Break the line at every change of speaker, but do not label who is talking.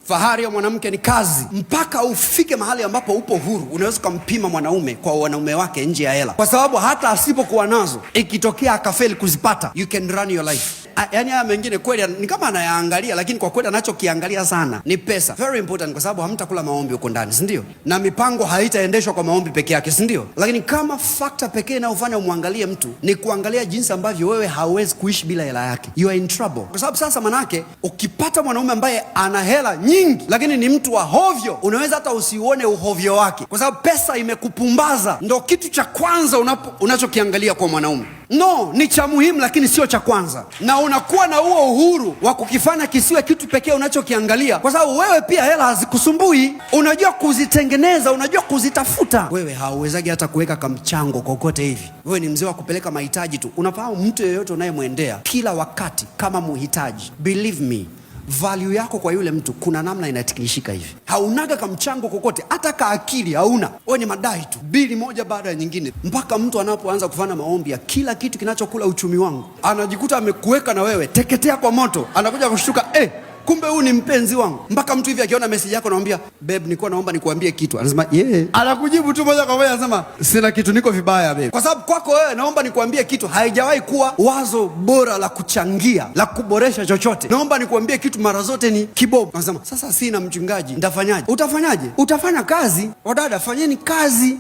Fahari ya mwanamke ni kazi. Mpaka ufike mahali ambapo upo huru, unaweza kumpima mwanaume kwa wanaume wake nje ya hela, kwa sababu hata asipokuwa nazo, ikitokea akafeli kuzipata, you can run your life. Yaani haya mengine kweli ni kama anayaangalia, lakini kwa kweli anachokiangalia sana ni pesa. Very important, kwa sababu hamtakula maombi huko ndani, si ndio? Na mipango haitaendeshwa kwa maombi peke yake, si ndio? Lakini kama factor pekee inayofanya umwangalie mtu ni kuangalia jinsi ambavyo wewe hauwezi kuishi bila hela yake, you are in trouble. Kwa sababu sasa manake ukipata mwanaume ambaye ana hela nyingi lakini ni mtu wa hovyo, unaweza hata usiuone uhovyo wake, kwa sababu pesa imekupumbaza. Ndo kitu cha kwanza unachokiangalia kwa mwanaume. No, ni cha muhimu lakini sio cha kwanza, na unakuwa na huo uhuru wa kukifanya kisiwe kitu pekee unachokiangalia, kwa sababu wewe pia hela hazikusumbui, unajua kuzitengeneza, unajua kuzitafuta. Wewe hauwezagi hata kuweka kamchango kokote hivi, wewe ni mzee wa kupeleka mahitaji tu. Unafahamu mtu yeyote unayemwendea kila wakati kama muhitaji, believe me, value yako kwa yule mtu kuna namna inatikilishika hivi. Haunaga kamchango kokote, hata kaakili hauna. Wewe ni madai tu, bili moja baada ya nyingine, mpaka mtu anapoanza kufanya maombi ya kila kitu kinachokula uchumi wangu, anajikuta amekuweka na wewe teketea kwa moto, anakuja kushtuka kumbe huu ni mpenzi wangu. Mpaka mtu hivi akiona message yako anamwambia babe, nilikuwa naomba nikuambie kitu, anasema anakujibu tu moja kwa moja, anasema sina kitu, niko vibaya babe. Kwa sababu kwako wewe naomba nikuambie kitu haijawahi kuwa wazo bora la kuchangia, la kuboresha chochote. Naomba nikuambie kitu mara zote ni kibovu. Anasema sasa sina mchungaji, nitafanyaje? Utafanyaje? Utafanya kazi. Wadada, fanyeni kazi.